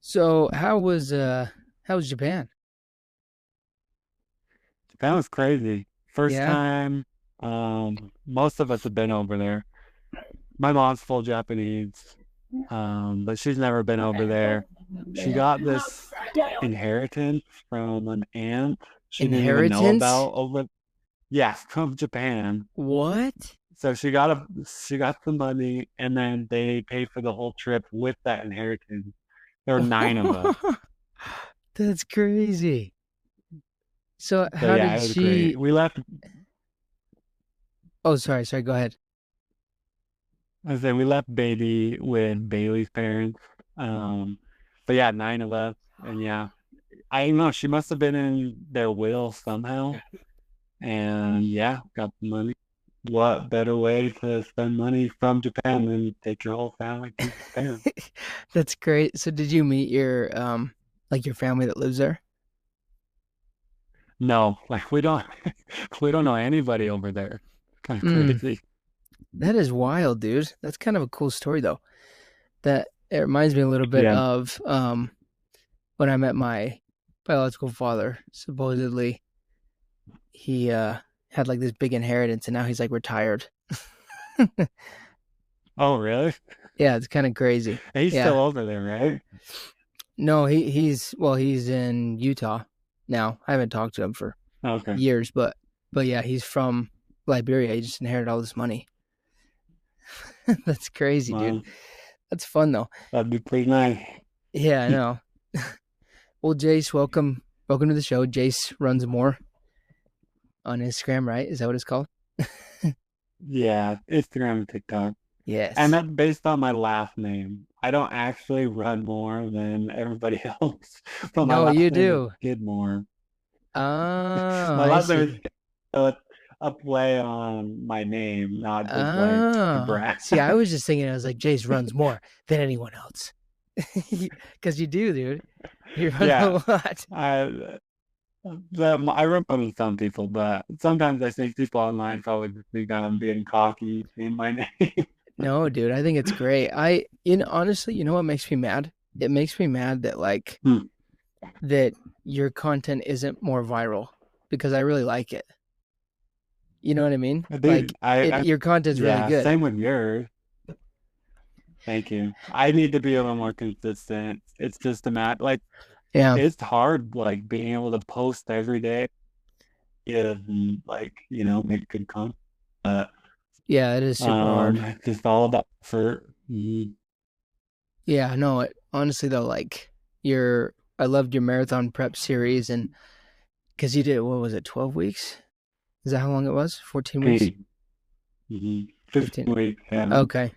So how was Japan? That was crazy. First Yeah. time, most of us have been over there. My mom's full Japanese, but she's never been over there. She got this inheritance from an aunt she didn't even know Inheritance? about over, yeah, from Japan. What? So she got the money and then they paid for the whole trip with that inheritance. There were nine of us. That's crazy. So So how yeah, did it was great. she We left, Oh, sorry, go ahead. I said we left baby with Bailey's parents. Um, but yeah, nine of us. And yeah, I don't know. She must have been in their will somehow. And yeah, got the money. What better way to spend money from Japan than take your whole family to Japan? That's great. So did you meet your like your family that lives there? No, like we don't we don't know anybody over there. Kind of Mm, crazy. that is wild, dude. That's kind of a cool story though. That it reminds me a little bit Yeah. of when I met my biological father. Supposedly he had like this big inheritance and now he's like retired. Oh, really? Yeah, it's kind of crazy. He's still Yeah. over there, right? No, he's in Utah now. I haven't talked to him for Okay. years, but yeah, he's from Liberia. He just inherited all this money. That's crazy, dude. Well, That's fun though. that'd be pretty nice. Yeah, I know. Well, Jace, welcome to the show. Jace runs more on Instagram, right? Is that what it's called? Yeah, Instagram and TikTok. And Yes. that's based on my last name. I don't actually run more than everybody else, but my No, you last name is do. Skidmore. Oh, My I last name is see. Skidmore, so it's a play on my name, not just like to Oh, brag. see, I was just thinking, I was like, Jace runs more than anyone else. Because you do, dude. You run a Yeah, lot. I I run from some people, but sometimes I think people online probably just think I'm being cocky in my name. No, dude, I think it's great. Honestly, you know what makes me mad? It makes me mad that Hmm. that your content isn't more viral because I really like it. You know what I mean? Dude, Your content's really yeah, good. same with yours. Thank you. I need to be a little more consistent. It's just a matter, like, Yeah. it's hard, like, being able to post every day and, like, make good content. But, Yeah, it is super hard. it's just all about for, mm, Yeah, no, honestly though, I loved your marathon prep series and because you did, what was it, 12 weeks? Is that how long it was? 14 weeks? 15 15. weeks, yeah. Okay.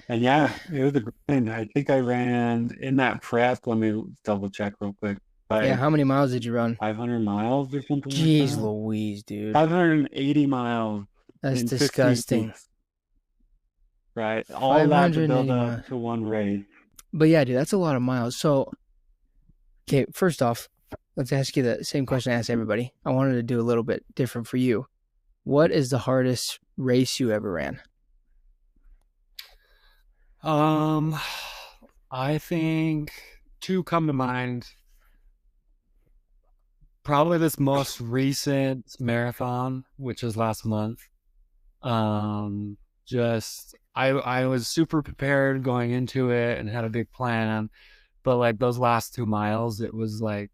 And yeah, it was a grind. I think I ran in that prep. Let me double check real quick. Yeah, Like how many miles did you run? 500 miles or something like Jeez that. Louise, dude. 580 miles That's in 15 disgusting. weeks, right? All that to 580 build up miles. to one race. But yeah, dude, that's a lot of miles. So, okay, first off, let's ask you the same question I asked everybody. I wanted to do a little bit different for you. What is the hardest race you ever ran? Um, I think two come to mind. Probably this most recent marathon, which was last month. Um, just I was super prepared going into it and had a big plan, but like those last 2 miles, it was like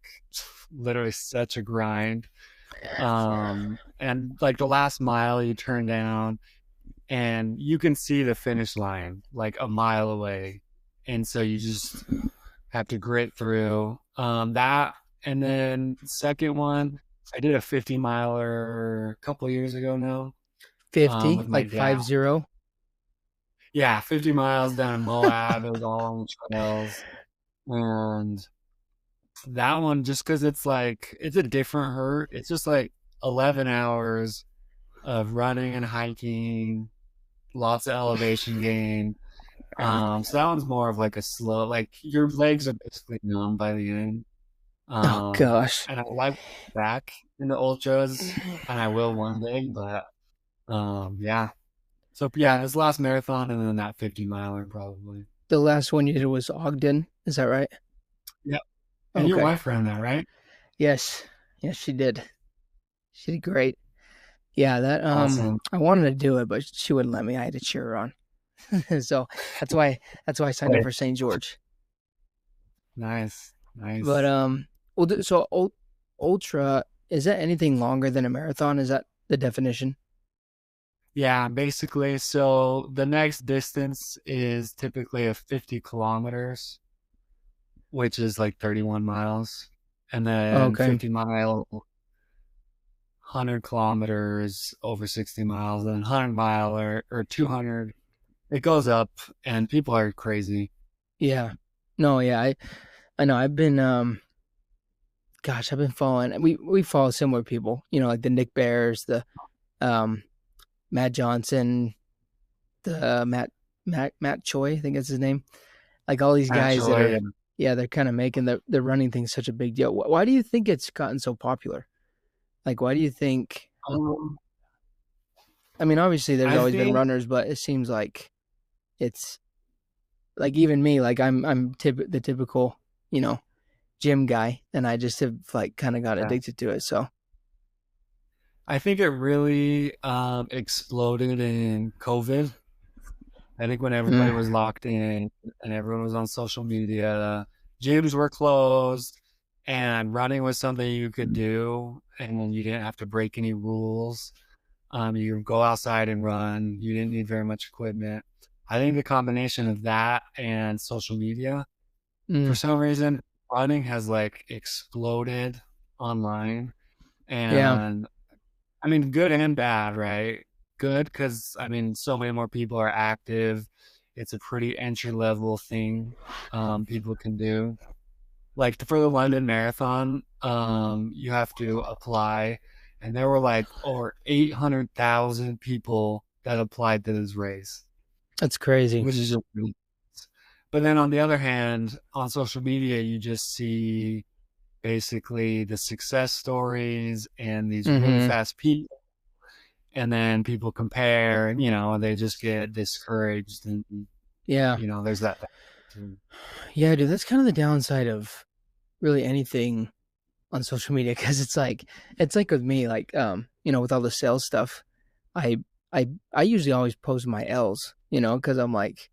literally such a grind. And like the last mile you turn down and you can see the finish line like a mile away. And so you just have to grit through that. And then second one, I did a 50 miler a couple of years ago now 50, with my like dad. 50. Yeah, 50 miles down in Moab. It was all on the trails. And that one, just because it's like, it's a different hurt. It's just like 11 hours of running and hiking, lots of elevation gain. So that one's more of like a slow, like your legs are basically numb by the end. Oh gosh. And I like back in the ultras, and I will one day, but yeah. So yeah, this last marathon and then that 50 miler probably. The last one you did was Ogden. Is that right? Yep. And your Okay. wife ran that, right? Yes. Yes, she did. She did great. Yeah, that Awesome. I wanted to do it, but she wouldn't let me. I had to cheer her on. So that's why I signed up Wait. for St. George. Nice. But Nice. well, ultra, is that anything longer than a marathon? Is that the definition? Yeah, basically. So the next distance is typically a 50 kilometers, which is like 31 miles. And then Okay. 50-mile, 100 kilometers over 60 miles, and 100-mile or 200. It goes up, and people are crazy. Yeah. No, yeah, I know. I've been following. We follow similar people. Like the Nick Bears, the um Matt Johnson, the Matt Choi, I think that's his name. Like all these guys that Actually, are, yeah, they're kind of making the running thing such a big deal. Why do you think it's gotten so popular? Like, why do you think? um, I mean, obviously there's I always been think, runners, but it seems like it's like even me, like the typical, you know, gym guy, and I just have like kind of got yeah, addicted to it. So, I think it really exploded in COVID. I think when everybody mm, was locked in and everyone was on social media, gyms were closed, and running was something you could do, and you didn't have to break any rules. You could go outside and run. You didn't need very much equipment. I think the combination of that and social media, for mm, some reason, running has like exploded online. yeah, And I mean, good and bad, right? Good because I mean, so many more people are active. It's a pretty entry level thing people can do. Like for the London Marathon, you have to apply, and there were like over 800,000 people that applied to this race, that's crazy. which is just really. But then on the other hand, on social media, you just see basically the success stories and these really Mm-hmm. fast people, and then people compare, and they just get discouraged, and Yeah, there's that too. yeah, dude. That's kind of the downside of really anything on social media because it's like with me, like with all the sales stuff, I I usually always post my L's, because I'm like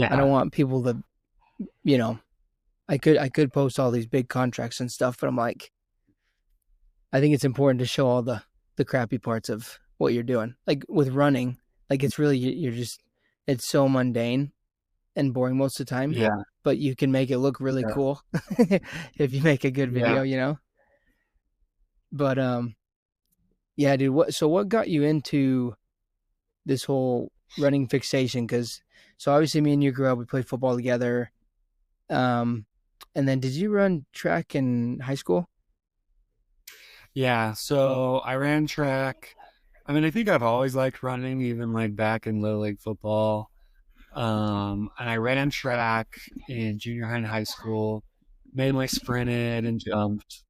I Yeah, don't want people to, you know, I could post all these big contracts and stuff, but I'm like I think it's important to show all the crappy parts of what you're doing. Like with running, like it's really you're just it's so mundane and boring most of the time, yeah, but you can make it look really yeah, cool if you make a good yeah. video. But yeah, dude. What got you into this whole running fixation? Because so obviously me and you grew up. We played football together. Um, and then did you run track in high school? Yeah, so I ran track. I mean, I think I've always liked running, even like back in Little League football. And I ran track in junior high and high school, mainly sprinted and jumped.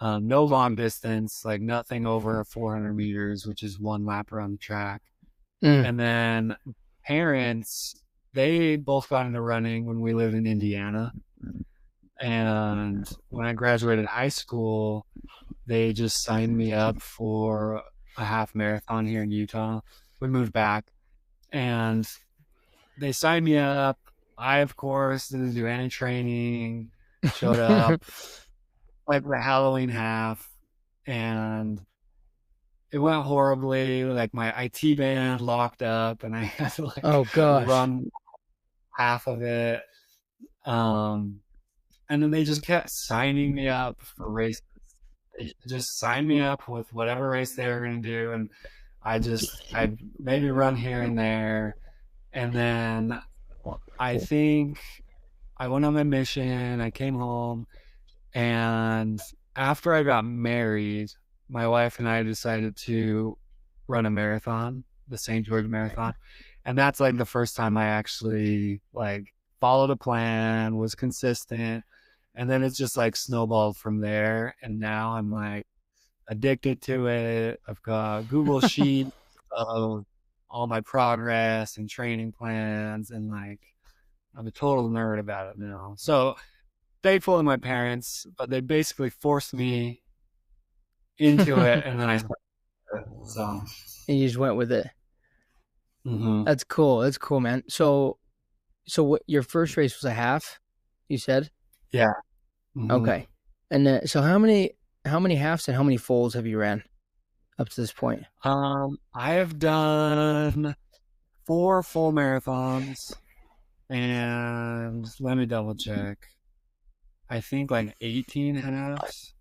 No long distance, like nothing over 400 meters, which is one lap around the track. Mm. And then parents, they both got into running when we lived in Indiana. And when I graduated high school, they just signed me up for a half marathon here in Utah. We moved back, and they signed me up. I, of course, didn't do any training, showed up like the Halloween half, and it went horribly. Like my IT band locked up, and I had to like Oh gosh. run half of it. Um, and then they just kept signing me up for races. They just signed me up with whatever race they were going to do, and I maybe run here and there, and then I think I went on my mission. I came home, and after I got married, my wife and I decided to run a marathon, the St. George Marathon, and that's like the first time I actually like followed a plan, was consistent, and then it's just like snowballed from there. And now I'm like addicted to it. I've got Google Sheets of all my progress and training plans, and like I'm a total nerd about it now. So thankful to my parents, but they basically forced me into it, and then I started. So. And you just went with it. Mm-hmm. That's cool. That's cool, man. So what? Your first race was a half, you said? Yeah. Mm-hmm. Okay. And then, so how many halves and how many fulls have you ran up to this point? I have done 4 full marathons, and let me double check. I think like 18 halves.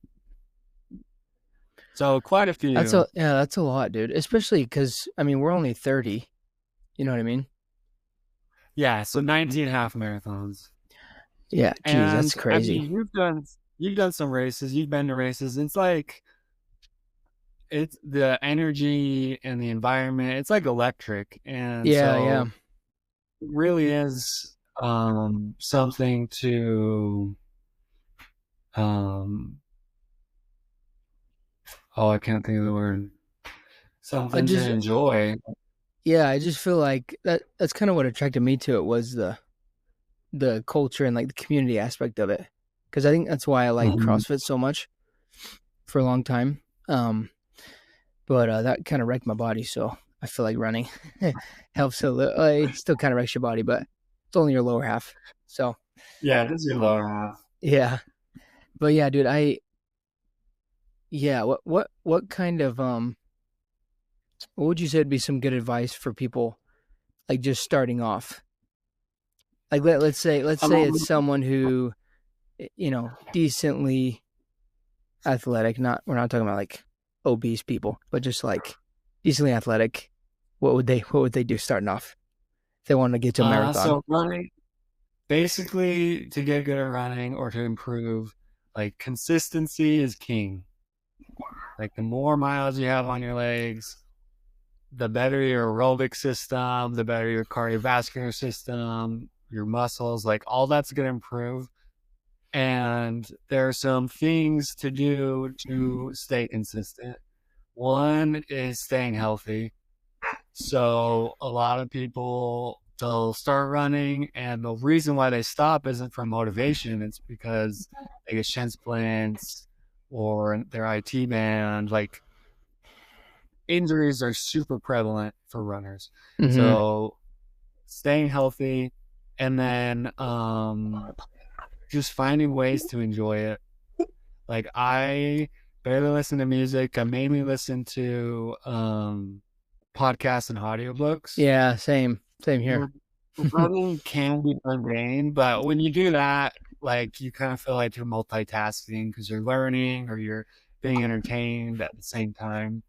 So quite a few. That's a lot, dude. Especially because I mean we're only 30. You know what I mean? Yeah. So 19 half marathons. Yeah. Geez, And that's crazy. I mean, you've done some races. You've been to races. It's like it's the energy and the environment. It's like electric, and Yeah. it really is something to I can't think of the word. Something to enjoy. Yeah, I just feel like that's kind of what attracted me to it was the culture and like the community aspect of it. Because I think that's why I like CrossFit so much for a long time. But that kind of wrecked my body, so I feel like running helps a little. It still kind of wrecks your body, but it's only your lower half. So yeah, this is your lower half. Yeah, but yeah, dude, what kind of what would you say would be some good advice for people like just starting off? Like let's say it's someone who, you know, decently athletic. We're not talking about like obese people, but just like decently athletic. What would they do starting off if they want to get to a marathon? So running, basically, to get good at running or to improve, like consistency is king. Like the more miles you have on your legs, the better your aerobic system, the better your cardiovascular system, your muscles, like all that's going to improve. And there are some things to do to stay consistent. One is staying healthy. So a lot of people, they'll start running, and the reason why they stop isn't from motivation. It's because they get shin splints or their IT band. Like injuries are super prevalent for runners. Mm-hmm. So staying healthy, and then just finding ways to enjoy it. Like I barely listen to music. I mainly listen to podcasts and audiobooks. Yeah, same here. Running can be mundane, but when you do that, like you kind of feel like you're multitasking because you're learning or you're being entertained at the same time.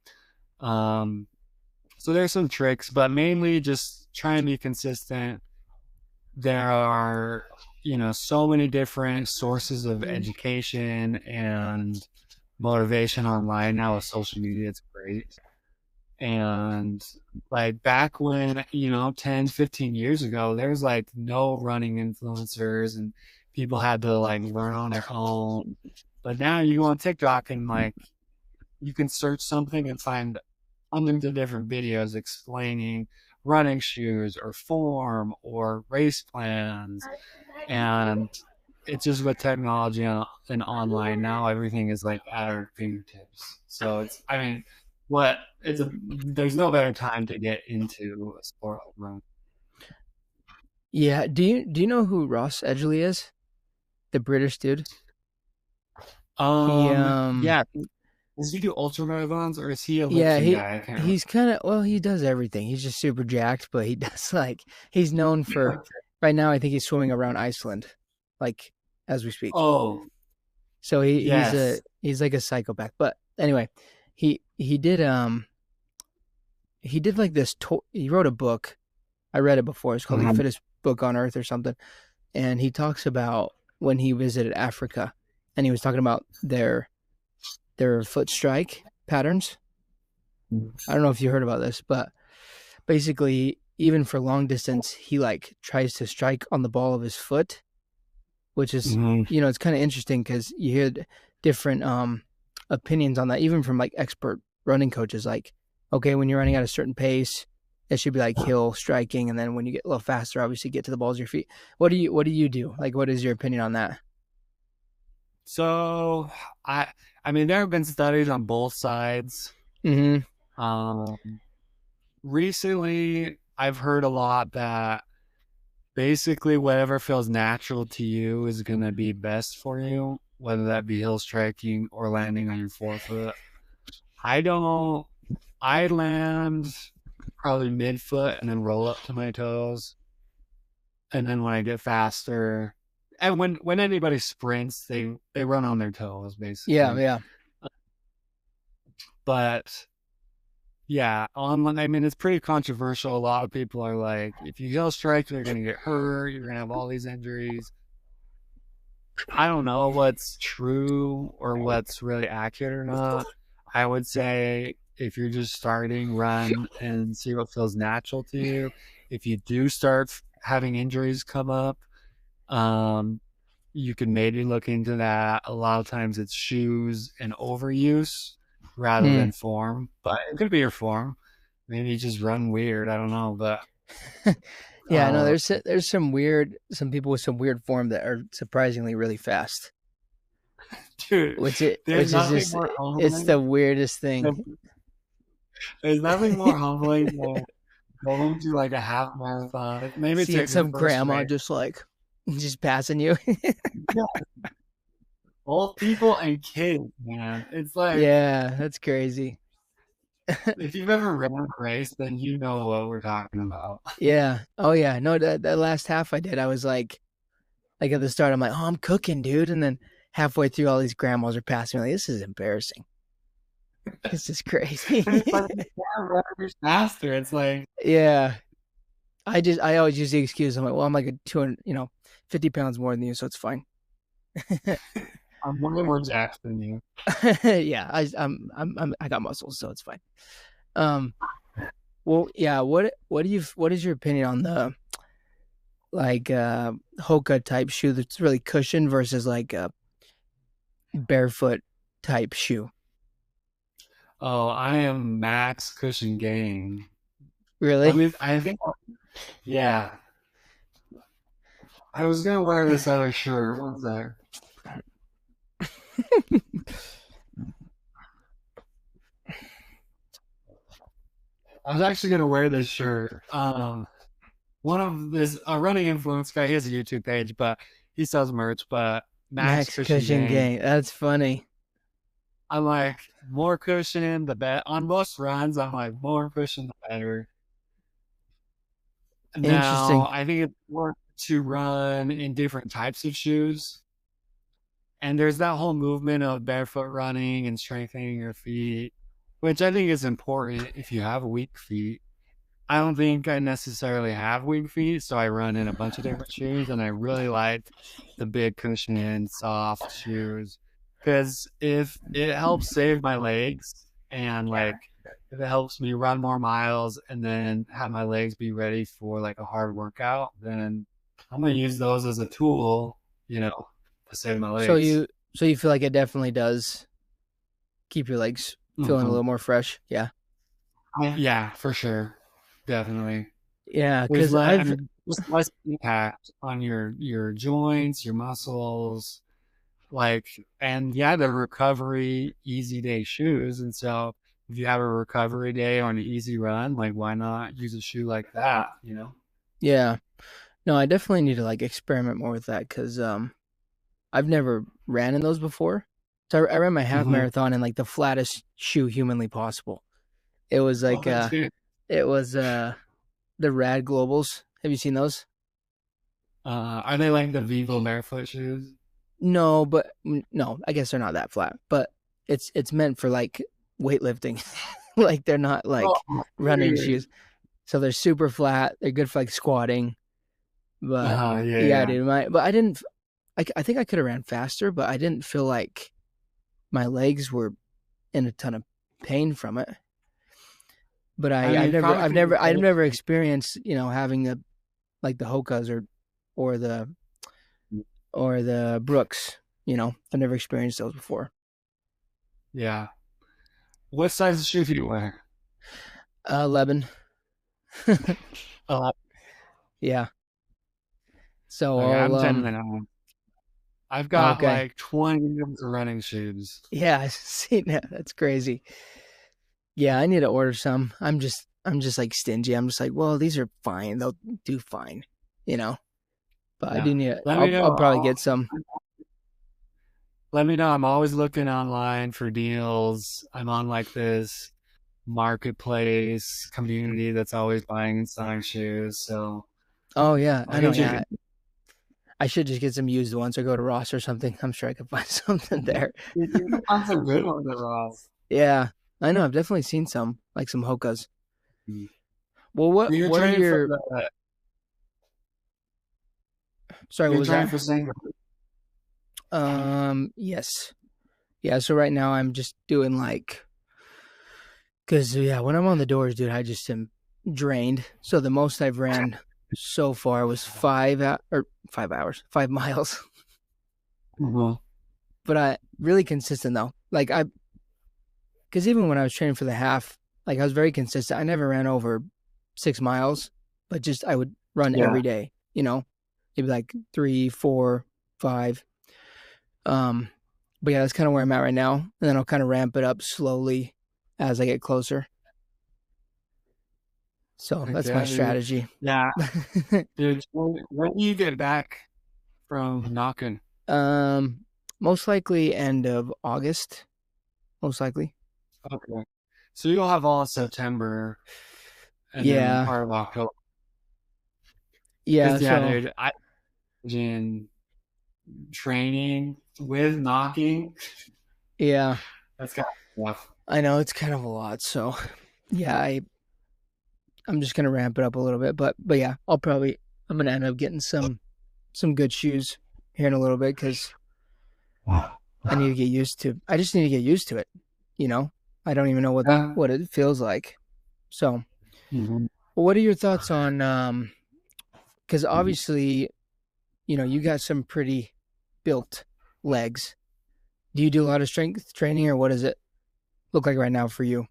So there's some tricks, but mainly just try and be consistent. There are, so many different sources of education and motivation online now with social media. It's great. And like back when, 10, 15 years ago, there's like no running influencers and people had to like learn on their own. But now you go on TikTok and like you can search something and find hundreds of different videos explaining running shoes or form or race plans. And it's just with technology and online now, everything is like at our fingertips. So there's no better time to get into a sport like running. Yeah. Do you know who Ross Edgley is? The British dude? Yeah. Does he do ultra marathons or is he a lifting guy? He's kind of, he does everything. He's just super jacked, but he does he's known for, right now I think he's swimming around Iceland, like as we speak. Oh. So he's like a psychopath. But anyway, he did like this, he wrote a book. I read it before. It's called The Fittest Book on Earth or something. And he talks about when he visited Africa and he was talking about their foot strike patterns. I don't know if you heard about this, but basically even for long distance, he like tries to strike on the ball of his foot, which is, it's kind of interesting because you hear different opinions on that, even from like expert running coaches. Like, okay, when you're running at a certain pace, it should be like heel striking, and then when you get a little faster, obviously get to the balls of your feet. What do you do? Like, what is your opinion on that? So I mean, there have been studies on both sides. Mm-hmm. Recently, I've heard a lot that basically whatever feels natural to you is going to be best for you, whether that be hill striking or landing on your forefoot. I don't, I land probably midfoot and then roll up to my toes. And then when I get faster, and when anybody sprints, they run on their toes Yeah, basically. yeah. But yeah, I mean, it's pretty controversial. A lot of people are like, if you heel strike, you're gonna get hurt. You're gonna have all these injuries. I don't know what's true or what's really accurate or not. I would say if you're just starting, run and see what feels natural to you. If you do start having injuries come up, um, you can maybe look into that. A lot of times it's shoes and overuse rather than form, but it could be your form. Maybe you just run weird. I don't know, but Yeah, no, there's some people with some weird form that are surprisingly really fast. dude, there's Which is nothing just more it's humbling. the weirdest thing. There's nothing more humbling than going to like a half marathon. Maybe it's Seeing your some first grandma race. just passing you. Yeah, old people and kids, man. It's like Yeah, that's crazy. if you've ever ran a race, then you know what we're talking about. Yeah. Oh yeah. No, that last half I did, I was like at the start, I'm like, oh, I'm cooking, dude, and then halfway through, all these grandmas are passing me. Like, this is embarrassing. This is crazy. And it's like you can't run faster. It's like Yeah. I always use the excuse. I'm like, well, I'm like a 200, 50 pounds more than you, so it's fine. I'm way more jacked than you. Yeah, I got muscles, so it's fine. Well, yeah. What is your opinion on the Hoka type shoe that's really cushioned versus like a barefoot type shoe? Oh, I am max cushion gang. I Really? mean, I think, yeah. I was gonna wear this other shirt. What was that? I was actually gonna wear this shirt. One of this a running influence guy. He has a YouTube page, but he sells merch. But Max Max Cushion cushion Gang. gang. That's funny. I'm like more cushion, the better. On most runs, I'm like more cushion, the better. Now, Interesting. I think it's more to run in different types of shoes. And there's that whole movement of barefoot running and strengthening your feet, which I think is important if you have weak feet. I don't think I necessarily have weak feet, so I run in a bunch of different shoes, and I really like the big cushioning, soft shoes because if it helps save my legs and like if it helps me run more miles and then have my legs be ready for like a hard workout, then I'm gonna use those as a tool, to save my So legs. you feel like it definitely does keep your legs feeling a Mhm. little more fresh. Yeah. Yeah, for sure, definitely. Yeah, There's cuz less, I I've mean, just less impact on your joints, your muscles, like, and yeah, the recovery easy day shoes. And so, if you have a recovery day or an easy run, like, why not use a shoe like that? yeah. No, I definitely need to like experiment more with that cuz I've never ran in those before. So I ran my half Mm-hmm. marathon in like the flattest shoe humanly possible. It was Oh, like dude. it was the Rad Globals. Have you seen those? Are they like the Vivo barefoot shoes? No, but no, I guess they're not that flat. But it's meant for like weightlifting. Like they're not Oh, like running dude. shoes. So they're super flat. They're good for like squatting. But Yeah, yeah, yeah. dude, but I didn't. I think I could have ran faster, but I didn't feel like my legs were in a ton of pain from it. But I mean, probably because I've never experienced having the Hokas or the or the Brooks. I've never experienced those before. yeah. What size of shoe do you wear? 11. Oh, Yeah. So okay, I'll I'm 10 and a half. I've got Okay. like 20 running shoes. Yeah, I've seen that. That's crazy. Yeah, I need to order some. I'm just like stingy. I'm just like, well, these are fine. They'll do fine, you know. But I Yeah. do need. Let me I'll know. probably get some. Let me know. I'm always looking online for deals. I'm on like this marketplace community that's always buying and selling shoes. So Oh yeah, I'll I know. get Yeah, you. I should just get some used ones or go to Ross or something. I'm sure I could find something there. You can find some good ones at Ross. Yeah, I know. I've definitely seen some, like some Hokas. Mm. Well, You're what are training for your? the. Sorry, what You're was training that? for single. Yes, yeah. So right now I'm just doing like, cause yeah, when I'm on the doors, dude, I just am drained. So the most I've ran so far was 5 hours, 5 miles. Mhm. But I really consistent though. Like because even when I was training for the half, like I was very consistent. I never ran over 6 miles, but just I would run Yeah. every day. You know, maybe like 3, 4, 5. Um, but yeah, that's kind of where I'm at right now, and then I'll kind of ramp it up slowly as I get closer. So Heck that's my yeah, dude. strategy. Yeah, dude. When do you get back from knocking? um, Most likely end of August. Most likely. Okay. So you'll have all of September and then Yeah, part of October. yeah. Because yeah, So dude, I imagine training with knocking. yeah, That's kind of rough. I know it's kind of a lot. So yeah, I'm just gonna ramp it up a little bit, but yeah, I'm gonna end up getting some good shoes here in a little bit because I need to get used to. I just need to get used to it. You know, I don't even know Yeah. what it feels like. So, Mhm. what are your thoughts on? Because obviously, you got some pretty built legs. Do you do a lot of strength training, or what does it look like right now for you?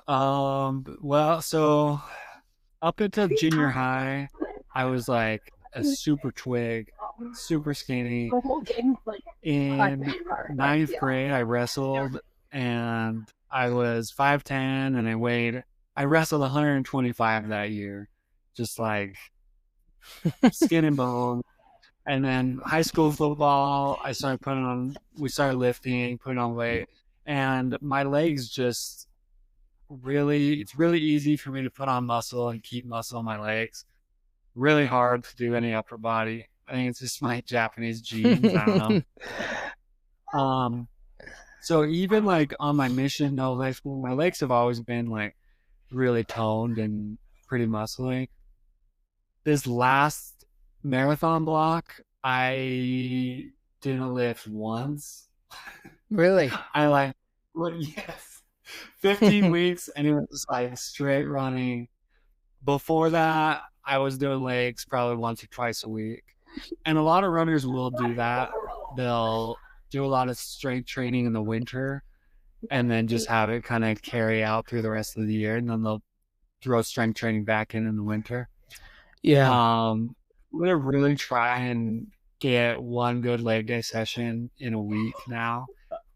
Well, so up until junior high, I was like a super twig, super skinny. In ninth grade, I wrestled and I was 5'10" and I wrestled 125 that year. Just like skin and bone. And then high school football, we started lifting, putting on weight. And my legs just it's really easy for me to put on muscle and keep muscle on my legs. Really hard to do any upper body. I think it's just my Japanese genes. I don't know. So even like on my mission, no legs, my legs have always been like really toned and pretty muscly. This last marathon block, I didn't lift once. Really? I like, what? Yes, 15 weeks, and it was just like straight running. Before that, I was doing legs probably once or twice a week. And a lot of runners will do that. They'll do a lot of strength training in the winter and then just have it kind of carry out through the rest of the year. And then they'll throw strength training back in the winter. Yeah. I'm going to really try and get one good leg day session in a week now,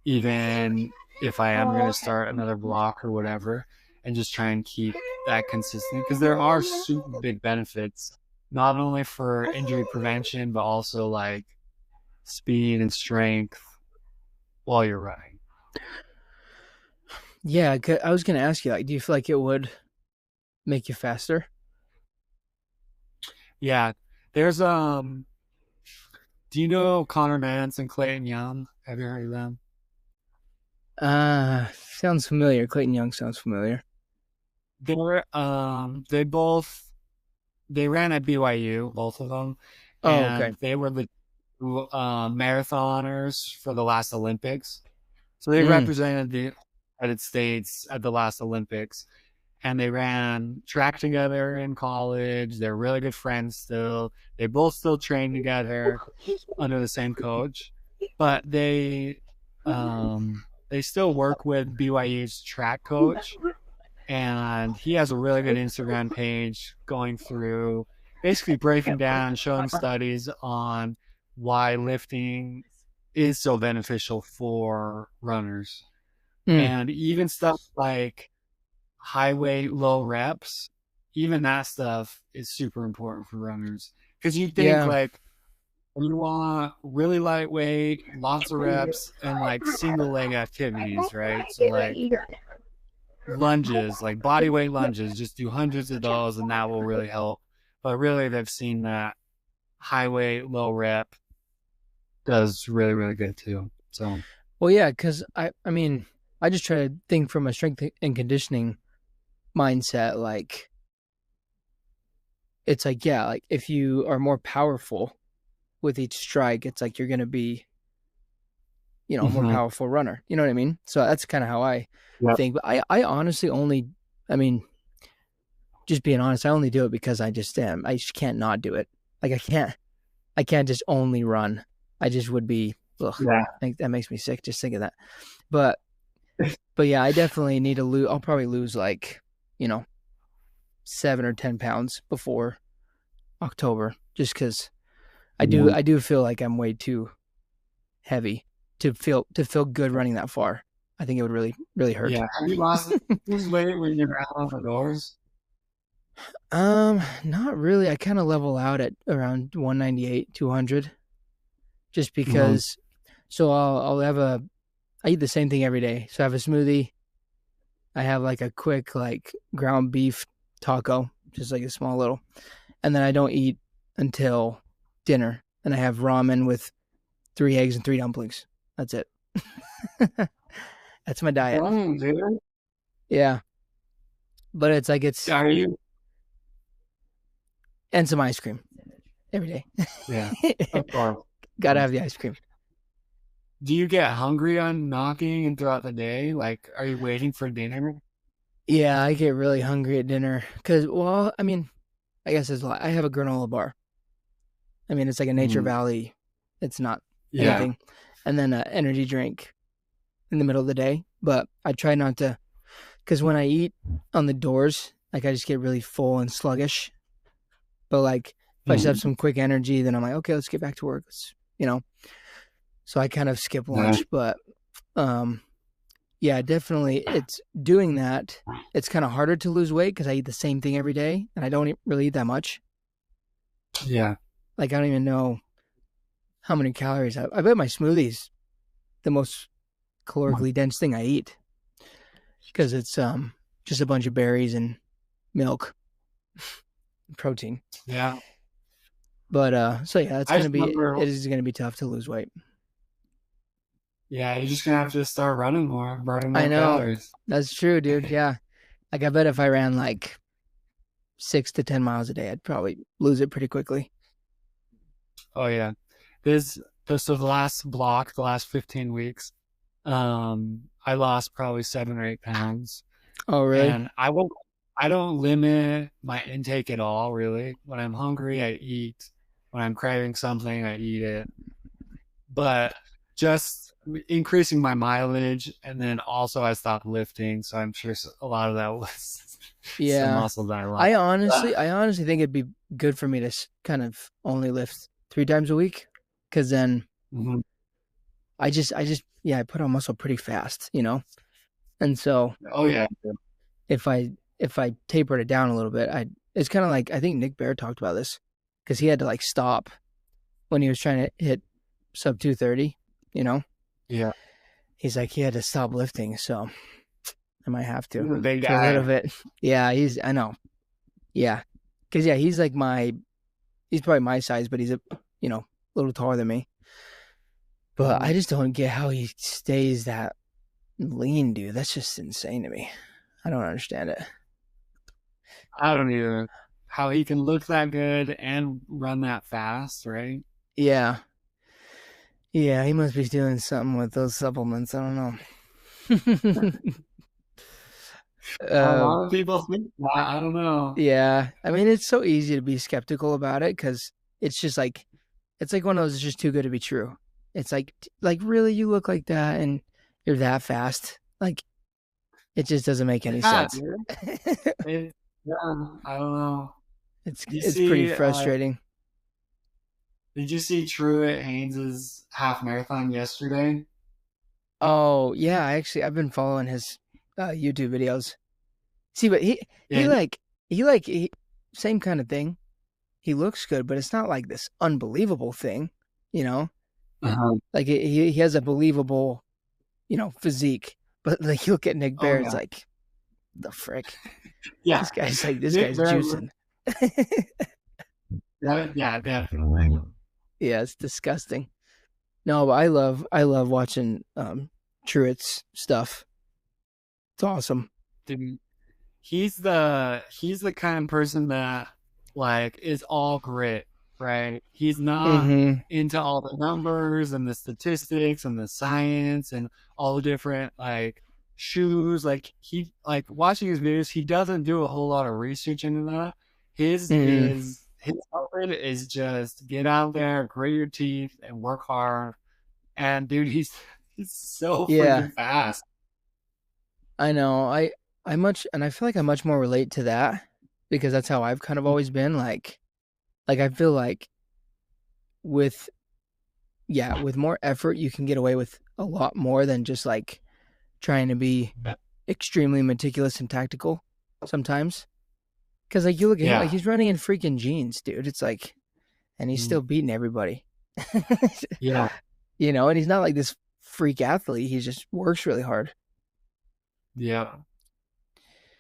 even if I am going to start another block or whatever, and just try and keep that consistent because there are super big benefits, not only for injury prevention, but also like speed and strength while you're running. Yeah, I was gonna ask you, like, do you feel like it would make you faster? Yeah. There's do you know Connor Nance and Clayton Young? Have you heard of them? Sounds familiar. Clayton Young sounds familiar. They ran at BYU, both of them, Oh, okay. and they were the marathoners for the last Olympics. So they Mm, represented the United States at the last Olympics, and they ran track together in college. They're really good friends still. They both still train together under the same coach, but they still work with BYU's track coach, and he has a really good Instagram page going through basically breaking down, showing studies on why lifting is so beneficial for runners. Mm. And even stuff like high weight, low reps, even that stuff is super important for runners. Because you think like you want really lightweight, lots of reps, and like single leg activities, right? So like lunges, like body weight lunges, just do hundreds of those and that will really help. But really they've seen that high weight, low rep does really, really good too. So well, yeah, because I mean, I just try to think from a strength and conditioning mindset. Like, it's like, yeah, like if you are more powerful with each strike, it's like you're gonna be, a more powerful runner. You know what I mean? So that's kind of how I think. But I honestly only, I mean, just being honest, I only do it because I just am. I just can't not do it. Like I can't just only run. I just would be. Ugh, yeah, I think that makes me sick just think of that. But yeah, I definitely need to lose. I'll probably lose like 7 or 10 pounds before October, just because I do feel like I'm way too heavy to feel good running that far. I think it would really hurt. yeah. Have you lost weight when you're out on the doors? Not really. I kind of level out at around 198, 200, just because. So I'll have I eat the same thing every day. So I have a smoothie. I have like a quick like ground beef taco, just like a small little, and then I don't eat until dinner, and I have ramen with 3 eggs and 3 dumplings. That's it. That's my diet. Dude. Yeah, but it's like Are you? and some ice cream every day. Yeah, of course. Gotta have the ice cream. Do you get hungry on knocking and throughout the day? Like, are you waiting for dinner? Yeah, I get really hungry at dinner because, well, I mean, I guess there's a lot. I have a granola bar. I mean, it's like a Nature Valley. It's not anything. And then an energy drink in the middle of the day. But I try not to, because when I eat on the doors, like I just get really full and sluggish. But like if I just have some quick energy, then I'm like, okay, let's get back to work. So I kind of skip lunch. But yeah, definitely it's doing that. It's kind of harder to lose weight because I eat the same thing every day and I don't really eat that much. Yeah. Like I don't even know how many calories. I bet my smoothie's the most calorically dense thing I eat because it's just a bunch of berries and milk, protein. Yeah. But so yeah, it is gonna be tough to lose weight. Yeah, you're just gonna have to start running more, burning more I know. calories. That's true, dude. Yeah, like I bet if I ran like 6 to 10 miles a day, I'd probably lose it pretty quickly. Oh yeah, so the last 15 weeks, I lost probably 7 or 8 pounds. Oh really? And I don't limit my intake at all. Really, when I'm hungry, I eat. When I'm craving something, I eat it. But just increasing my mileage, and then also I stopped lifting, so I'm sure a lot of that was some muscle that I lost. I honestly think it'd be good for me to kind of only lift 3 times a week, because then I put on muscle pretty fast, and so if I tapered it down a little bit, it's kind of like I think Nick Bear talked about this because he had to like stop when he was trying to hit sub 230. Yeah. He's like, he had to stop lifting, so I might have to. He's a big for guy. a little bit. Yeah, I know. Yeah. Because, yeah, he's probably my size, but he's a little taller than me. But I just don't get how he stays that lean, dude. That's just insane to me. I don't understand it. I don't either. How he can look that good and run that fast, right? Yeah. Yeah, he must be doing something with those supplements. I don't know. A lot of people think that. I don't know. Yeah. I mean, it's so easy to be skeptical about it because it's just like, it's like one of those, it's just too good to be true. It's like really, you look like that and you're that fast? Like, it just doesn't make any sense. Yeah, I don't know. It's pretty frustrating. Did you see Truett Haynes's half marathon yesterday? Oh yeah, I've been following his YouTube videos. See, but he Yeah. like he same kind of thing. He looks good, but it's not like this unbelievable thing, you know. Uh-huh. Like he has a believable, physique. But like you look at Nick Oh Bear, it's yeah. like the frick. Yeah. This Nick guy's Barrett, juicing. yeah, definitely. Yeah, it's disgusting. No, but I love watching Truett's stuff. It's awesome. Dude, he's the kind of person that like is all grit, right? He's not Mm-hmm. into all the numbers and the statistics and the science and all the different like shoes. Like he like watching his videos, he doesn't do a whole lot of research into that. His Mm-hmm. is his outlet is just get out there, grit your teeth, and work hard. And dude, he's so Yeah, freaking fast. I know. I feel like I much more relate to that because that's how I've kind of always been. Like I feel like with with more effort you can get away with a lot more than just like trying to be extremely meticulous and tactical sometimes. Because like you look at him, like Yeah. he's running in freaking jeans, dude. It's like, and he's Mm. still beating everybody. Yeah. And he's not like this freak athlete. He just works really hard. Yeah.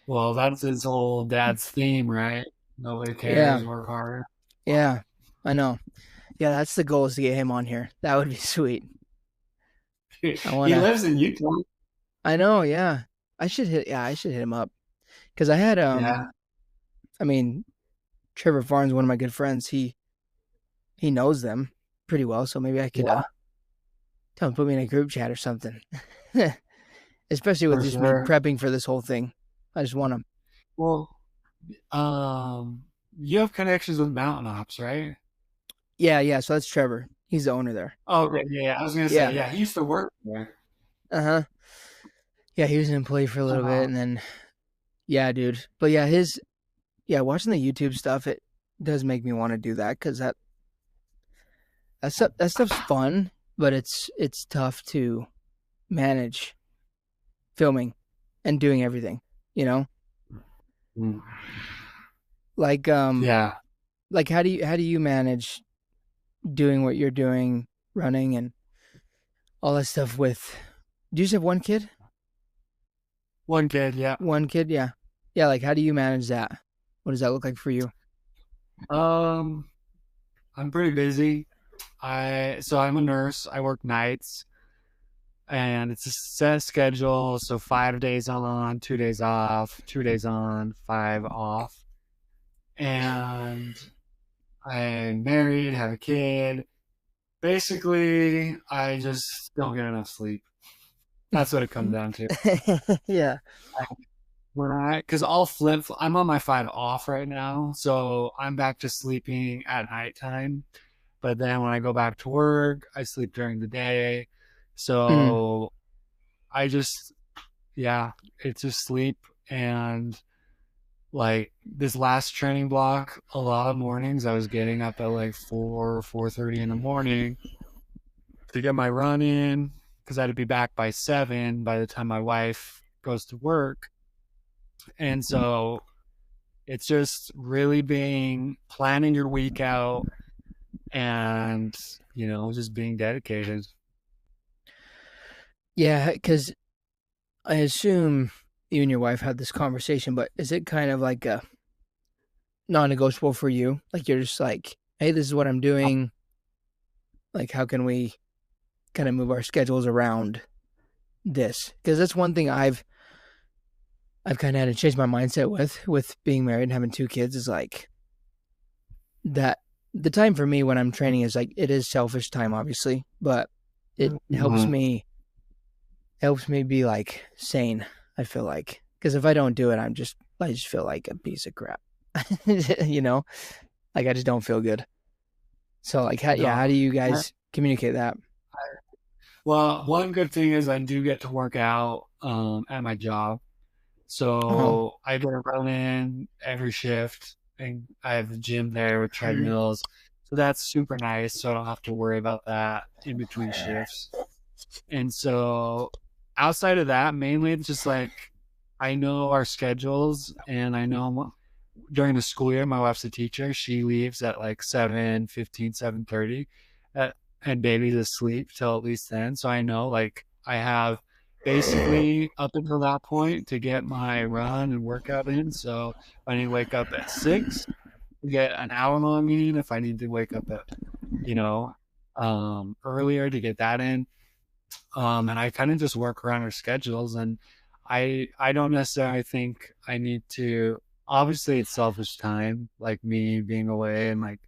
Well, that's his whole dad's theme, right? Nobody Yeah, cares, work hard. yeah, I know. Yeah, that's the goal is to get him on here. That would be sweet. I He wanna. lives in Utah. I know. Yeah, I should hit. Yeah, I should hit him up because I had Yeah. I mean, Trevor Farnes, one of my good friends. He knows them pretty well, so maybe I could Yeah, tell him to put me in a group chat or something. Especially with for just me sure. prepping for this whole thing. I just want to. Well, you have connections with Mountain Ops, right? Yeah, yeah. So that's Trevor. He's the owner there. Oh, okay. Yeah, I was gonna say, Yeah. yeah, he used to work there. Uh huh. Yeah, he was an employee for a little bit, Uh, and then yeah, dude. But watching the YouTube stuff, it does make me want to do that because that stuff's fun, but it's tough to manage filming and doing everything. You know, mm, like yeah, like how do you manage doing what you're doing, running and all that stuff with? Do you just have one kid? one kid. Yeah. One kid, yeah, yeah. Like, how do you manage that? What does that look like for you? Um, I'm pretty busy. I'm a nurse. I work nights, and it's a set schedule. So 5 days on, 2 days off, 2 days on, five off. And I'm married, have a kid. Basically, I just don't get enough sleep. That's what it comes down to. Yeah. Because I'll flip, I'm on my 5 off right now, so I'm back to sleeping at nighttime. But then when I go back to work, I sleep during the day. Mm. So I just, yeah, it's just sleep. And like this last training block, a lot of mornings I was getting up at like 4:30 in the morning to get my run in because I had to be back by 7 by the time my wife goes to work. And so it's just really being planning your week out and, just being dedicated. Yeah, because I assume you and your wife had this conversation, but is it kind of like a non-negotiable for you? Like you're just like, hey, this is what I'm doing. Like, how can we kind of move our schedules around this? Because that's one thing I've kind of had to change my mindset with being married and having two kids is like that the time for me when I'm training is like it is selfish time obviously, but it Mhm. helps me be like sane, I feel like. Cuz if I don't do it, I just feel like a piece of crap. you know? Like I just don't feel good. So like how No. do you I- guys communicate that? Well, one good thing is I do get to work out at my job. Uh-huh. So I get a run in every shift, and I have the gym there with treadmills. So that's super nice. So I don't have to worry about that in between shifts. And so outside of that, mainly it's just like I know our schedules and I know during the school year, my wife's a teacher. She leaves at like 7:15, 7:30, and baby's asleep till at least then. So I know like I have basically up until that point to get my run and workout in. So I need to wake up at 6, get an hour long in. If I need to wake up at, you know, earlier to get that in. And I kind of just work around our schedules, and I don't necessarily think I need to. Obviously, it's selfish time, like me being away and like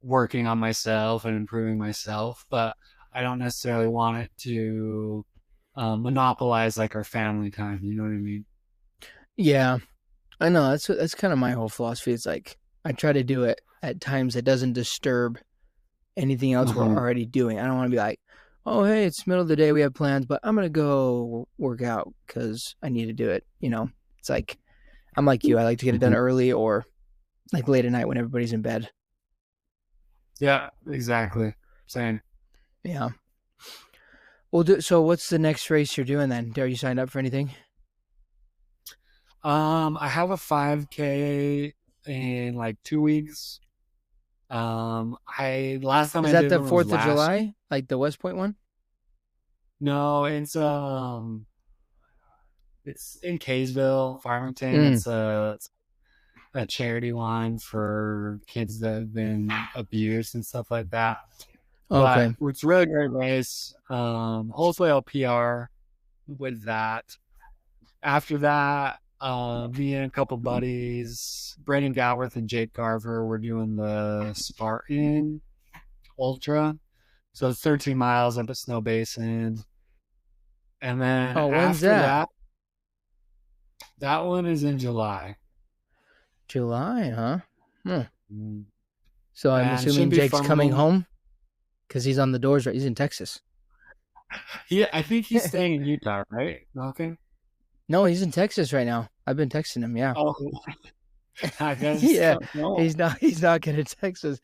working on myself and improving myself, but I don't necessarily want it to monopolize like our family time. You know what I mean? Yeah, I know. That's kind of my whole philosophy. It's like I try to do it at times that doesn't disturb anything else we're already doing. I don't want to be like, oh, hey, it's middle of the day, we have plans, but I'm gonna go work out because I need to do it. It's like I'm like you. I like to get it done early or like late at night when everybody's in bed. Yeah, exactly. Same. Yeah. Well, so what's the next race you're doing then? Are you signed up for anything? I have a 5K in like 2 weeks. I last time Is I that did the one was 4th of last. July, like the West Point one? No, it's in Kaysville, Farmington. It's a charity line for kids that have been abused and stuff like that. Okay. But it's a really great race. Hopefully I'll PR with that. After that, me and a couple buddies, Brandon Galworth and Jake Garver, we're doing the Spartan Ultra. So it's 13 miles up a snow basin. And then when's after that one is in July. July, huh? Mm. So I'm And it should assuming be Jake's fun. coming home because he's on the doors, right? He's in Texas. I think he's staying in Utah, right? Okay. No, he's in Texas right now. I've been texting him. Yeah. Oh, I guess Yeah. no. He's not going to Texas.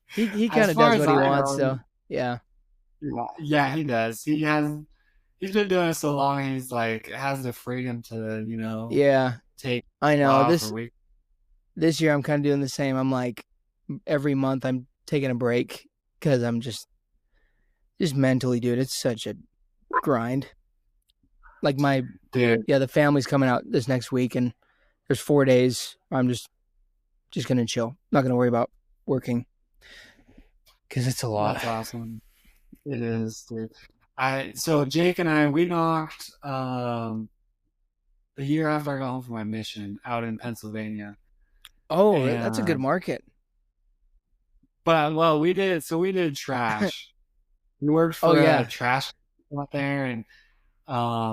He kind As of far does as what he I wants, know, though. Yeah. yeah, he does. He's been doing it so long. He's like has the freedom to Yeah. take I know. off a week. This year I'm kind of doing the same. I'm like every month I'm taking a break because I'm just mentally, dude. It's such a grind. Like the family's coming out this next week, and there's 4 days. I'm just gonna chill. Not gonna worry about working because it's a lot. That's awesome. It is, dude. So Jake and we knocked the year after I got home from my mission out in Pennsylvania. Oh, that's a good market. But we did trash. We worked for a trash out there and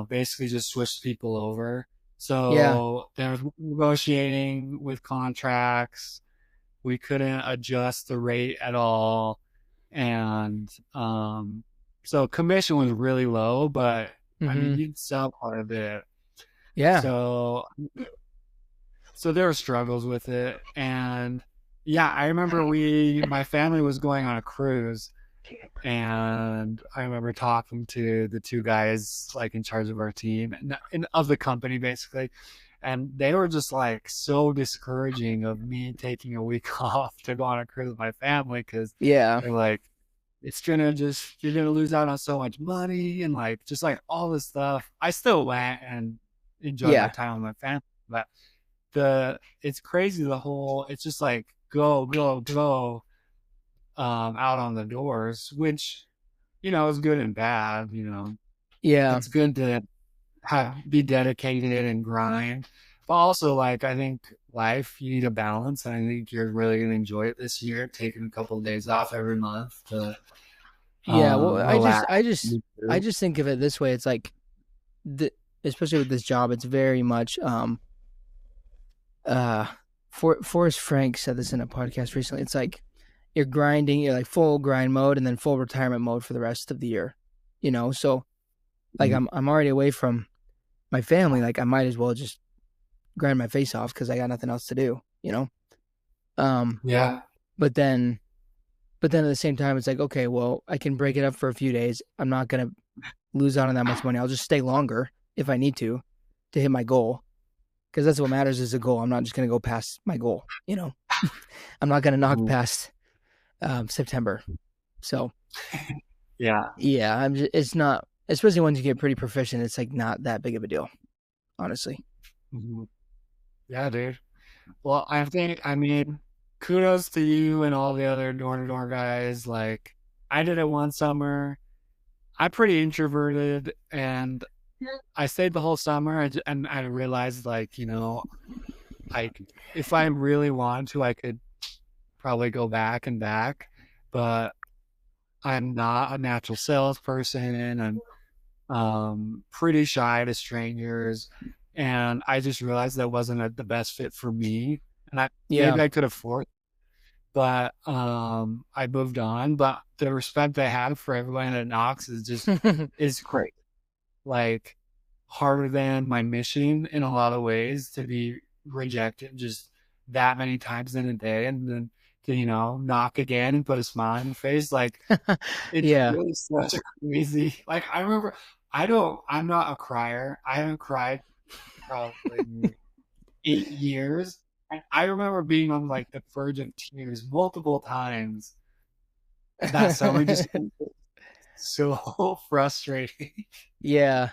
basically just switched people over. So there was negotiating with contracts. We couldn't adjust the rate at all. And so commission was really low, but I mean you'd sell quite a bit. Yeah. So there were struggles with it. And yeah, I remember my family was going on a cruise, and I remember talking to the two guys like in charge of our team and of the company basically. And they were just like so discouraging of me taking a week off to go on a cruise with my family because they're like, you're gonna lose out on so much money and like just like all this stuff. I still went and enjoyed my time with my family, but it's crazy it's just like go out on the doors, which is good and bad. It's good to be dedicated and grind, but also like I think life you need a balance, and I think you're really gonna enjoy it this year, taking a couple of days off every month to well relax. I just think of it this way. It's like especially with this job, it's very much Forrest Frank said this in a podcast recently. It's like you're grinding, you're like full grind mode and then full retirement mode for the rest of the year. So like I'm already away from my family. Like I might as well just grind my face off because I got nothing else to do. Yeah. But then at the same time, it's like, okay, well, I can break it up for a few days. I'm not gonna lose out on that much money. I'll just stay longer if I need to hit my goal, because that's what matters is the goal. I'm not just gonna go past my goal. You know, I'm not gonna knock past September. So Yeah. yeah, it's not, especially once you get pretty proficient, it's like not that big of a deal, honestly. Mhm. Yeah, dude. Well, I mean, kudos to you and all the other door-to-door guys. Like, I did it one summer. I'm pretty introverted, and I stayed the whole summer, and I realized, like, you know, if I really wanted to, I could probably go back and back, but I'm not a natural salesperson, and I'm pretty shy to strangers, and I just realized that wasn't the best fit for me, and maybe I could afford, but I moved on. But the respect I have for everyone at Knox is just is great. Like, harder than my mission in a lot of ways to be rejected just that many times in a day, and then to, you know, knock again and put a smile on your face. Like, it's Yeah. really such a crazy, like, I remember, I'm not a crier. I haven't cried probably 8 years. And I remember being on like the verge of tears multiple times that summer, just so frustrating. Yeah,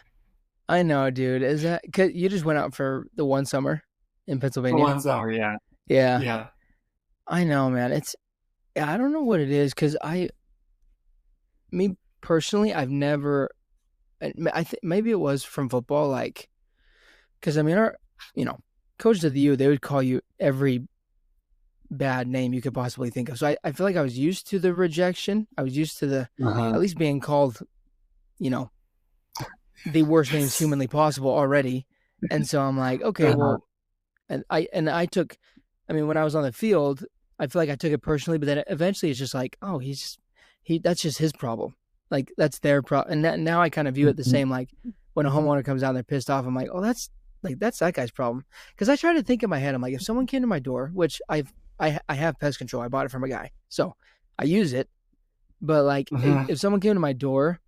I know, dude. Is that cause you just went out for the one summer in For Pennsylvania? one summer, yeah. Yeah, Yeah. I know, man. I don't know what it is, because me personally, I've never. I think maybe it was from football, like, because I mean, our, you know, coaches of the U, they would call you every bad name you could possibly think of. So I feel like I was used to the rejection. I was used to the Uh-huh. at least being called, you know, the worst names humanly possible already. And so I'm like, okay, well, and I took, I mean, when I was on the field, I feel like I took it personally, but then eventually it's just like, oh, that's just his problem. Like, that's their problem. And now I kind of view it the same. Like, when a homeowner comes out and they're pissed off, I'm like, oh, that's that guy's problem. Because I try to think in my head, I'm like, if someone came to my door, which I have pest control, I bought it from a guy, so I use it. But like, if someone came to my door,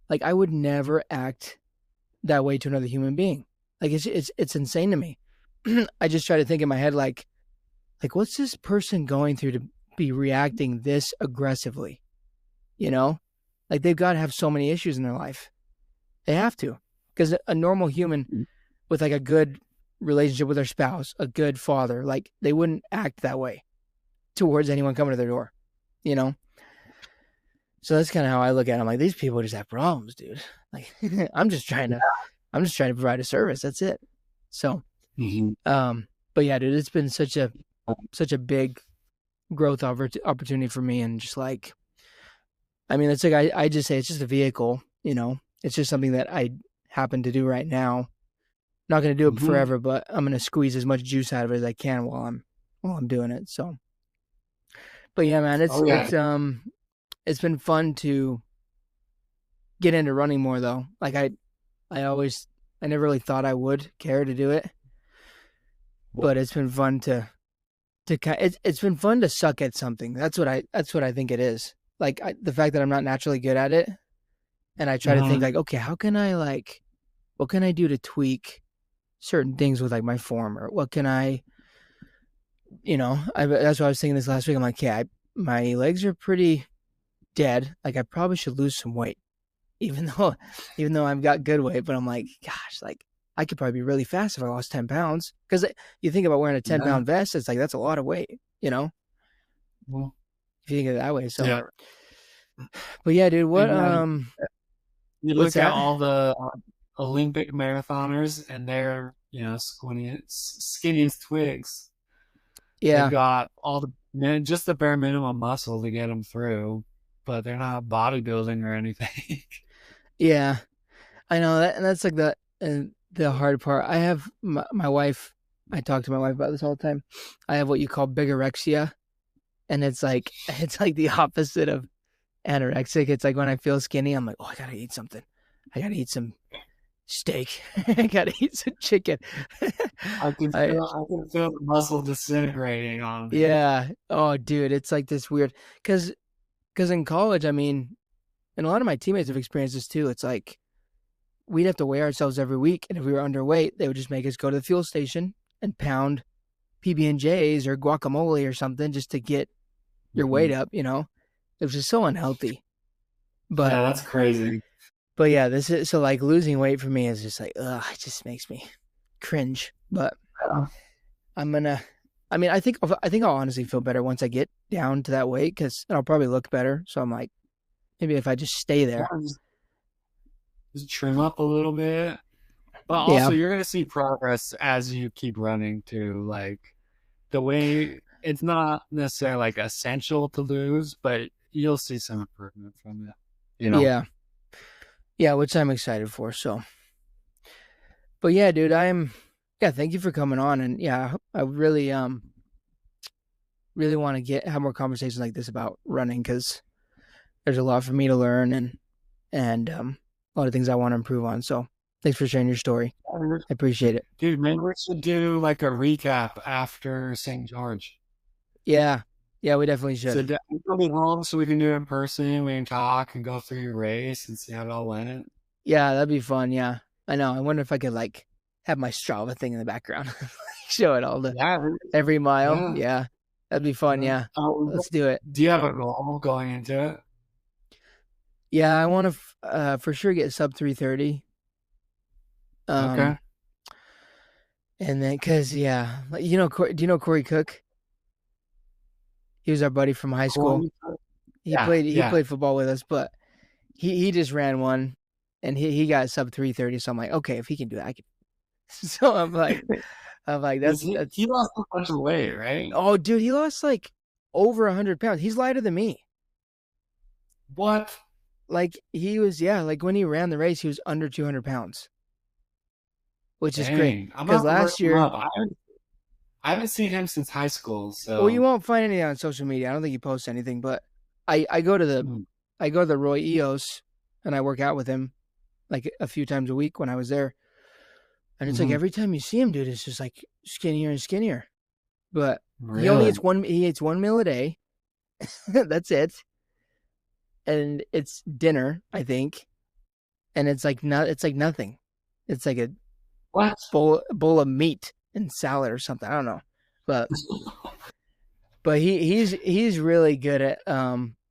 like, I would never act that way to another human being. Like, it's insane to me. I just try to think in my head, like what's this person going through to be reacting this aggressively? You know, like, they've got to have so many issues in their life. They have to, because a normal human with like a good relationship with their spouse, a good father, like, they wouldn't act that way towards anyone coming to their door. You know. So that's kind of how I look at it. I'm like, these people just have problems, dude. Like, I'm just trying to provide a service. That's it. So, but yeah, dude, it's been such a big growth opportunity for me. And just like, I mean, it's like, I just say it's just a vehicle, you know, it's just something that I happen to do right now. Not going to do it forever, but I'm going to squeeze as much juice out of it as I can while I'm doing it. So, but yeah, man, it's been fun to get into running more, though. Like, I never really thought I would care to do it, but it's been fun it's been fun to suck at something. That's what I think it is. Like, the fact that I'm not naturally good at it, and I try to think, like, okay, what can I do to tweak certain things with, like, my form, or what can I, you know, that's what I was thinking this last week. I'm like, yeah, my legs are pretty dead. Like, I probably should lose some weight, even though I've got good weight. But I'm like, gosh, like, I could probably be really fast if I lost 10 pounds. Because you think about wearing a 10-pound vest, it's like, that's a lot of weight, you know? Well, if you think of it that way. So, yeah. But yeah, dude, what, you look at all the Olympic marathoners, and they're, you know, skinny as twigs. Yeah. They've got just the bare minimum muscle to get them through, but they're not bodybuilding or anything. Yeah, I know that, and that's like the hard part. I have my wife. I talk to my wife about this all the time. I have what you call bigorexia, and it's like the opposite of anorexic. It's like when I feel skinny, I'm like, oh, I gotta eat something. I gotta eat some steak. I gotta eat some chicken. I can I feel the muscle disintegrating on me. yeah. Oh, dude, it's like this weird because in college, I mean, and a lot of my teammates have experienced this too. It's like we'd have to weigh ourselves every week, and if we were underweight, they would just make us go to the fuel station and pound PB&Js or guacamole or something just to get your weight up. You know, it was just so unhealthy. But Yeah, that's crazy. but yeah, this is so like losing weight for me is just like ugh, it just makes me cringe. But Yeah. I'm gonna. I mean, I think I'll honestly feel better once I get down to that weight because I'll probably look better. So I'm like, maybe if I just stay there. Just trim up a little bit. But Yeah, also, you're going to see progress as you keep running too. Like the way it's not necessarily like essential to lose, but you'll see some improvement from it. You know, yeah, yeah, which I'm excited for. So, but yeah, dude, yeah. Thank you for coming on, and yeah, I really want to have more conversations like this about running because there's a lot for me to learn and a lot of things I want to improve on. So, thanks for sharing your story. I appreciate it. dude, maybe we should do like a recap after St. George. Yeah, yeah, we definitely should. So you'll be home so we can do it in person. We can talk and go through your race and see how it all went. Yeah, that'd be fun. Yeah, I know. I wonder if I could like have my Strava thing in the background, show it all every mile. Yeah. Yeah, that'd be fun. Yeah, let's do it. Do you have a goal going into it? Yeah, I want to for sure get sub 3:30. Okay. And then because yeah, do you know Corey Cook? He was our buddy from high school. He played football with us, but he just ran one, and he got sub 3:30. So I'm like, okay, if he can do that, I can. So I'm like that's he lost a bunch of weight, right? Oh, dude, he lost like over 100 pounds. He's lighter than me. What? Like he was, yeah. Like when he ran the race, he was under 200 pounds, which is great. Because last year, I haven't seen him since high school. So well, you won't find anything on social media. I don't think he posts anything. But I go to the Roy Eos, and I work out with him like a few times a week when I was there. And it's like every time you see him, dude, it's just like skinnier and skinnier. But really? he only eats one meal a day. That's it. And it's dinner, I think. And it's like nothing. It's like a what? bowl of meat and salad or something. I don't know. But he's really good at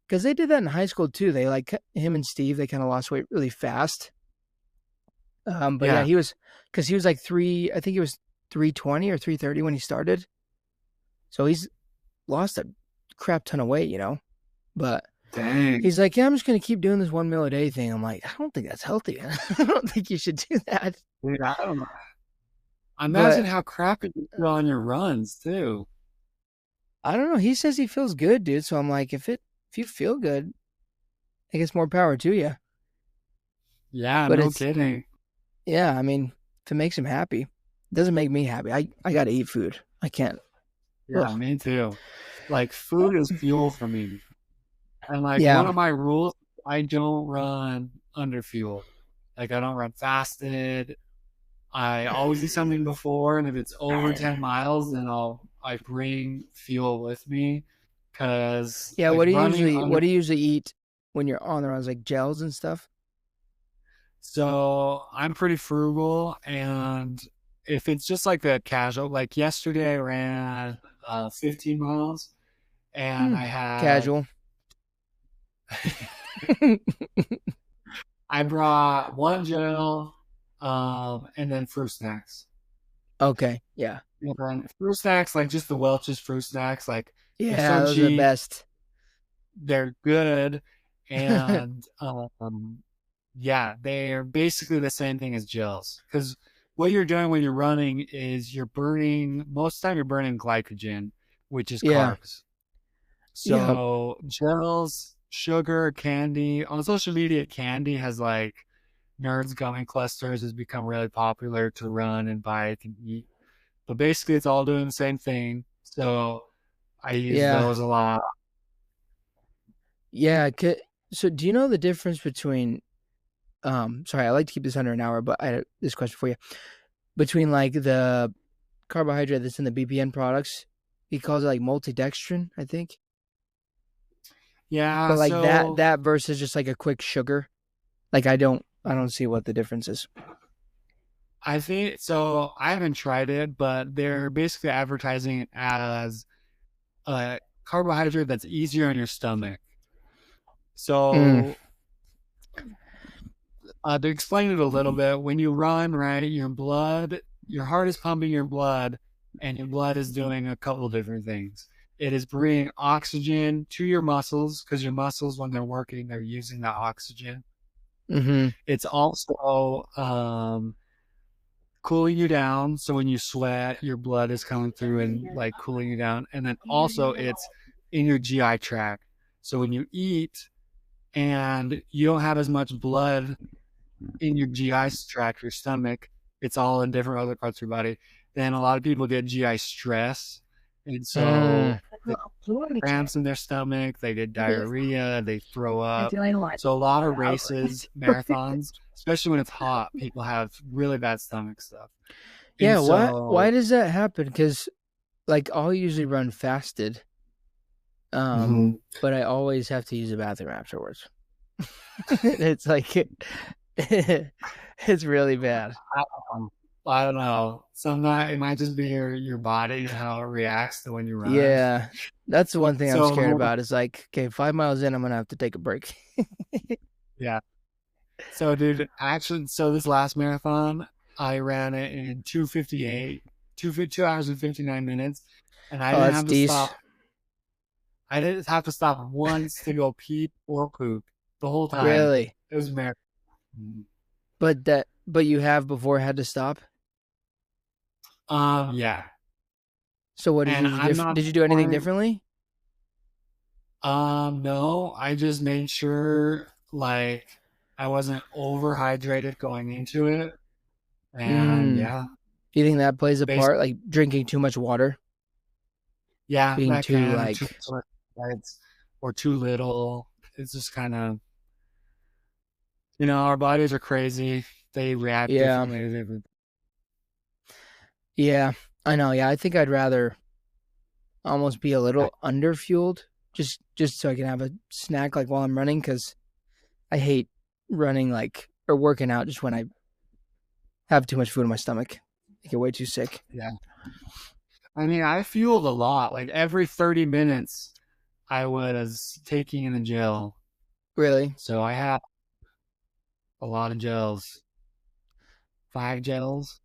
because they did that in high school too. They like him and Steve, they kind of lost weight really fast. But yeah, he was like I think he was 320 or 330 when he started. So he's lost a crap ton of weight, you know. But dang. He's like, yeah, I'm just going to keep doing this 1 meal a day thing. I'm like, I don't think that's healthy. I don't think you should do that. Dude, I don't know. Imagine how crappy you feel on your runs too. I don't know. He says he feels good, dude. So I'm like, if you feel good, I guess more power to you. Yeah, but no kidding. Yeah, I mean, if it makes him happy, it doesn't make me happy. I got to eat food. I can't. Yeah, me too. Like food is fuel for me. And like one of my rules, I don't run under fuel. Like I don't run fasted. I always do something before, and if it's over 10 miles, then I bring fuel with me. Cause like, what do you usually eat when you're on the runs, like gels and stuff? So I'm pretty frugal, and if it's just like a casual, like yesterday I ran 15 miles, and I had casual. I brought one gel, and then fruit snacks. Okay, yeah. Fruit snacks, like just the Welch's fruit snacks, like yeah, those are the best. They're good, and yeah, they're basically the same thing as gels. Because what you're doing when you're running is most of the time you're burning glycogen, which is carbs. So gels, sugar, candy. On social media, candy has like Nerds gummy clusters has become really popular to run and bike and eat. But basically it's all doing the same thing. So I use those a lot. Yeah. So do you know the difference between sorry, I like to keep this under an hour, but I had this question for you. Between like the carbohydrate that's in the BPN products, he calls it like multidextrin, I think. Yeah, But like so that versus just like a quick sugar, like I don't see what the difference is. I think so. I haven't tried it, but they're basically advertising it as a carbohydrate that's easier on your stomach. So to explain it a little bit, when you run, right, your heart is pumping your blood, and your blood is doing a couple of different things. It is bringing oxygen to your muscles because your muscles, when they're working, they're using that oxygen. Mm-hmm. It's also cooling you down. So when you sweat, your blood is coming through and like cooling you down. And then also it's in your GI tract. So when you eat and you don't have as much blood in your GI tract, your stomach, it's all in different other parts of your body. Then a lot of people get GI stress. And so they get cramps in their stomach, they get diarrhea, they throw up. So a lot of races, marathons, especially when it's hot, people have really bad stomach stuff. Yeah, And why does that happen? Because like I'll usually run fasted, but I always have to use the bathroom afterwards. It's like it's really bad. I don't know. Sometimes it might just be your body, how it reacts to when you run. Yeah, that's the one thing I'm So- scared about. Is like, okay, 5 miles in, I'm gonna have to take a break. Yeah. So, dude, actually, this last marathon, I ran it in 2:58, 2 hours and 59 minutes, and I Oh, didn't that's have to decent. stop. I didn't have to stop once to go pee or poop the whole time. Really? It was a marathon. But you have before had to stop. Yeah. So what did And you do? I'm not Did you do anything pouring- differently? No, I just made sure like I wasn't overhydrated going into it. And yeah, Do you think that plays a Basi- part? Like drinking too much water, yeah, being that too can, like too much electrolytes or too little. It's just kind of, our bodies are crazy. They react Yeah. differently to different. Yeah, I know. Yeah, I think I'd rather almost be a little underfueled, just so I can have a snack like while I'm running, because I hate running like or working out just when I have too much food in my stomach. I get way too sick. Yeah. I mean, I fueled a lot. Like every 30 minutes, I was taking in a gel. Really? So I had a lot of gels. 5 gels.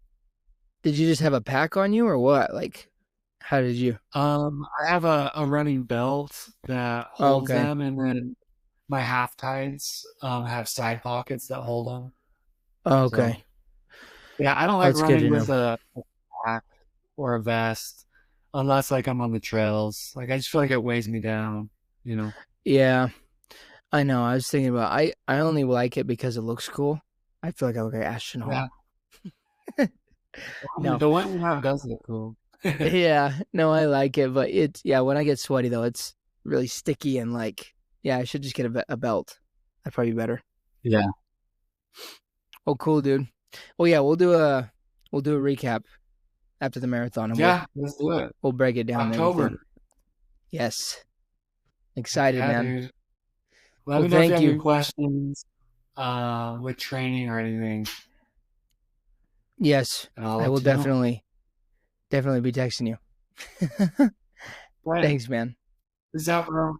Did you just have a pack on you or what? Like, how did you? I have a running belt that holds Okay. them, and then my half tights have side pockets that hold them. Okay. So, yeah, I don't like That's good running to with a pack or a vest unless like I'm on the trails. Like I just feel like it weighs me down, Yeah, I know. I was thinking about. I only like it because it looks cool. I feel like I look like an astronaut. Yeah. No. The one you have does look cool. Yeah, no, I like it, but when I get sweaty though, it's really sticky and like, yeah, I should just get a belt. That'd probably be better. Yeah. Oh, cool, dude. Well, yeah, we'll do a recap after the marathon, and Let's do it. we'll break it down. And October. everything. Yes, excited, Yeah, man. dude. Let Well, me know if you thank have you. any questions with training or anything. Yes, And I'll I let will you know. definitely be texting you. Right. Thanks, man. Peace out, bro.